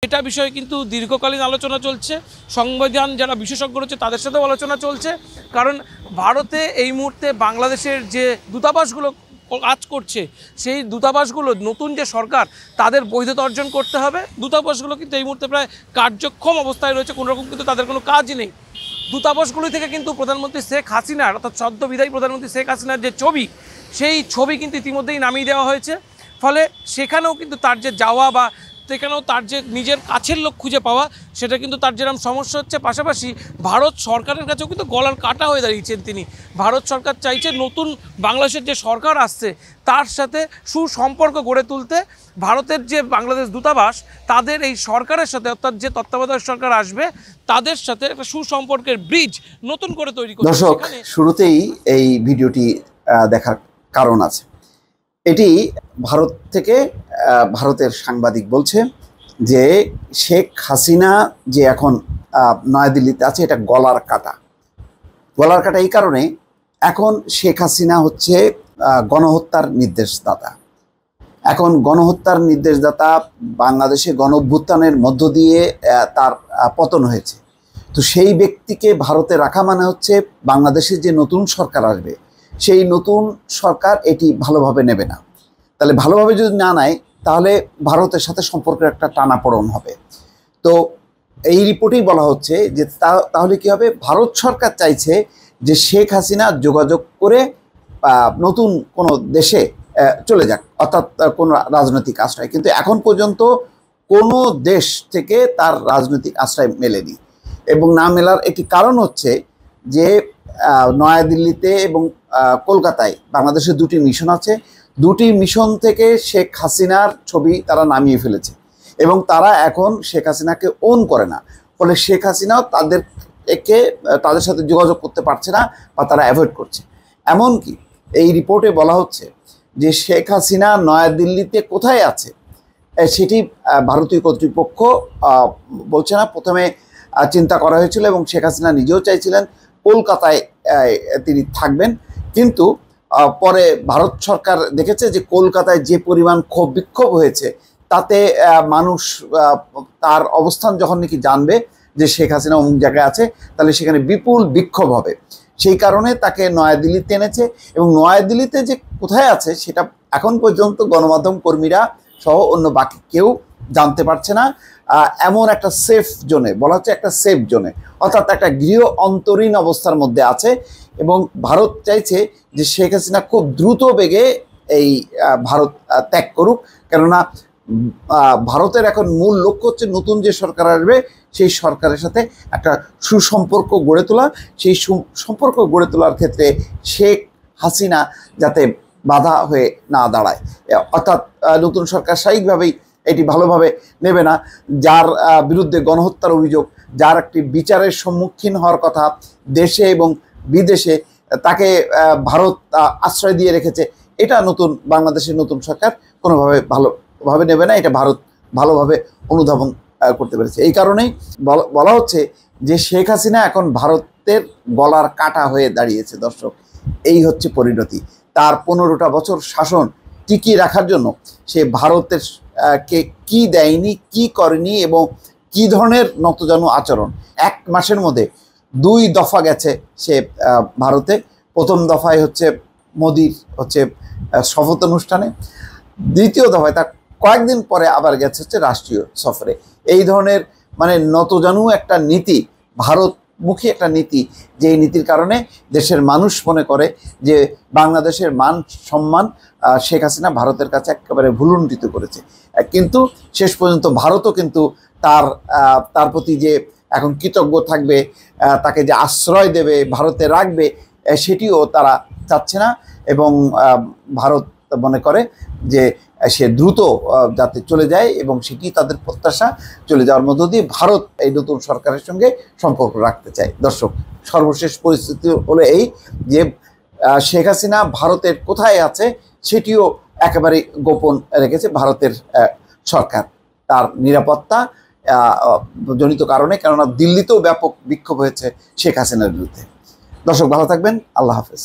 এটা বিষয়ে কিন্তু দীর্ঘকালীন আলোচনা চলছে। সংবিধান যারা বিশেষজ্ঞ রয়েছে তাদের সাথেও আলোচনা চলছে, কারণ ভারতে এই মুহূর্তে বাংলাদেশের যে দূতাবাসগুলো কাজ করছে সেই দূতাবাসগুলো নতুন যে সরকার তাদের বৈধতা অর্জন করতে হবে। দূতাবাসগুলো কিন্তু এই মুহূর্তে প্রায় কার্যক্ষম অবস্থায় রয়েছে, কোনোরকম কিন্তু তাদের কোনো কাজই নেই। দূতাবাসগুলি থেকে কিন্তু প্রধানমন্ত্রী শেখ হাসিনার অর্থাৎ সদ্য বিদায়ী প্রধানমন্ত্রী শেখ হাসিনার যে ছবি, সেই ছবি কিন্তু ইতিমধ্যেই নামিয়ে দেওয়া হয়েছে। ফলে সেখানেও কিন্তু তার যে যাওয়া বা সেখানেও তার যে নিজের কাছের লোক খুঁজে পাওয়া, সেটা কিন্তু তার যেরকম সমস্যা হচ্ছে, পাশাপাশি ভারত সরকারের কাছেও কিন্তু গলার কাটা হয়ে দাঁড়িয়েছেন তিনি। ভারত সরকার চাইছে নতুন বাংলাদেশের যে সরকার আসছে তার সাথে সুসম্পর্ক গড়ে তুলতে। ভারতের যে বাংলাদেশ দূতাবাস তাদের এই সরকারের সাথে, অর্থাৎ যে তত্ত্বাবধায়ক সরকার আসবে তাদের সাথে একটা সুসম্পর্কের ব্রিজ নতুন করে তৈরি করতে। দর্শক, শুরুতেই এই ভিডিওটি দেখার কারণ আছে। এটি ভারত থেকে ভারতের সাংবাদিক বলছে যে শেখ হাসিনা যে এখন নয়াদিল্লিতে আছে এটা গলার কাটা। গলার কাটা এই কারণে, এখন শেখ হাসিনা হচ্ছে গণহত্যার নির্দেশদাতা। এখন গণহত্যার নির্দেশদাতা, বাংলাদেশে গণঅভ্যুত্থানের মধ্য দিয়ে তার পতন হয়েছে। তো সেই ব্যক্তিকে ভারতে রাখা মানে হচ্ছে বাংলাদেশের যে নতুন সরকার আসবে সেই নতুন সরকার এটি ভালোভাবে নেবে না। তাহলে ভালোভাবে যদি না নেয় তাহলে ভারতের সাথে সম্পর্কের একটা টানাপোড়েন হবে। তো এই রিপোর্টেই বলা হচ্ছে যে তাহলে কি হবে, ভারত সরকার চাইছে যে শেখ হাসিনা যোগাযোগ করে নতুন কোনো দেশে চলে যাক, অর্থাৎ কোনো রাজনৈতিক আশ্রয়। কিন্তু এখন পর্যন্ত কোনো দেশ থেকে তার রাজনৈতিক আশ্রয় মেলেনি। এবং না মেলার একটি কারণ হচ্ছে যে নয়াদিল্লিতে এবং কলকাতায় বাংলাদেশের দুটি মিশন আছে। দুটি মিশন থেকে শেখ হাসিনার ছবি তারা নামিয়ে ফেলেছে এবং তারা এখন শেখ হাসিনাকে ওন করে না। ফলে শেখ হাসিনাও তাদের সাথে যোগাযোগ করতে পারছে না বা তারা অ্যাভয়েড করছে। এমনকি এই রিপোর্টে বলা হচ্ছে যে শেখ হাসিনা নয়াদিল্লিতে কোথায় আছে সেটি ভারতীয় কর্তৃপক্ষ বলছে না। প্রথমে চিন্তা করা হয়েছিল এবং শেখ হাসিনা নিজেও চাইছিলেন কলকাতায় তিনি থাকবেন, কিন্তু পরে ভারত সরকার দেখেছে যে কলকাতায় যে পরিমাণ ক্ষোভ বিক্ষোভ হয়েছে তাতে মানুষ তার অবস্থান যখন নাকি জানবে যে শেখ হাসিনা অমুক জায়গায় আছে তাহলে সেখানে বিপুল বিক্ষোভ হবে। সেই কারণে তাকে নয়াদিল্লিতে এনেছে এবং নয়াদিল্লিতে যে কোথায় আছে সেটা এখন পর্যন্ত গণমাধ্যম কর্মীরা সহ অন্য বাকি কেউ জানতে পারছে না। এমন একটা সেফ জোনে, বলা হচ্ছে একটা সেফ জোনে, অর্থাৎ একটা গৃহ অন্তরীণ অবস্থার মধ্যে আছে। এবং ভারত চাইছে যে শেখ হাসিনা খুব দ্রুত বেগে এই ভারত ত্যাগ করুক, কেননা ভারতের এখন মূল লক্ষ্য হচ্ছে নতুন যে সরকার আসবে সেই সরকারের সাথে একটা সুসম্পর্ক গড়ে তোলা। সেই সম্পর্ক গড়ে তোলার ক্ষেত্রে শেখ হাসিনা যাতে বাধা হয়ে না দাঁড়ায়, অর্থাৎ নতুন সরকার স্বাভাবিকভাবেই এটি ভালোভাবে নেবে না। যার বিরুদ্ধে গণহত্যার অভিযোগ, যার একটি বিচারের সম্মুখীন হওয়ার কথা দেশে এবং বিদেশে, তাকে ভারত আশ্রয় দিয়ে রেখেছে, এটা নতুন বাংলাদেশের নতুন সরকার কোনোভাবে ভালোভাবে নেবে না। এটা ভারত ভালোভাবে অনুধাবন করতে পেরেছে। এই কারণেই বলা হচ্ছে যে শেখ হাসিনা এখন ভারতের গলার কাটা হয়ে দাঁড়িয়েছে। দর্শক, এই হচ্ছে পরিণতি। তার 15টা বছর শাসন টিকিয়ে রাখার জন্য সে ভারতের কে কি দেয়নি, কি করেনি এবং কি ধরনের নতজানু আচরণ। 1 মাসের মধ্যে 2 দফা গেছে সে ভারতে। প্রথম দফায় হচ্ছে মোদির শপথ অনুষ্ঠানে, দ্বিতীয় দফায় তার কয়েকদিন পরে আবার গেছে হচ্ছে রাষ্ট্রীয় সফরে। এই ধরনের মানে নতজানু একটা নীতি, ভারতমুখী একটা নীতি, যে নীতির কারণে দেশের মানুষ মনে করে যে বাংলাদেশের মান সম্মান শেখ হাসিনা ভারতের কাছে একেবারে ভুলুণ্ঠিত করেছে। কিন্তু শেষ পর্যন্ত ভারতও কিন্তু তার প্রতি যে এখন কৃতজ্ঞ থাকবে, তাকে যে আশ্রয় দেবে, ভারতে রাখবে, সেটিও তারা চাচ্ছে না। এবং ভারত মনে করে যে সে দ্রুত যাতে চলে যায় এবং সেটি তাদের প্রত্যাশা। চলে যাওয়ার মধ্য দিয়ে ভারত এই নতুন সরকারের সঙ্গে সম্পর্ক রাখতে চায়। দর্শক, সর্বশেষ পরিস্থিতি হলো এই যে শেখ হাসিনা ভারতের কোথায় আছে সেটিও একেবারে গোপন রেখেছে ভারতের সরকার, তার নিরাপত্তা জনিত কারণে। কেননা দিল্লিতেও ব্যাপক বিক্ষোভ হয়েছে শেখ হাসিনার বিরুদ্ধে। দর্শক, ভালো থাকবেন। আল্লাহ হাফেজ।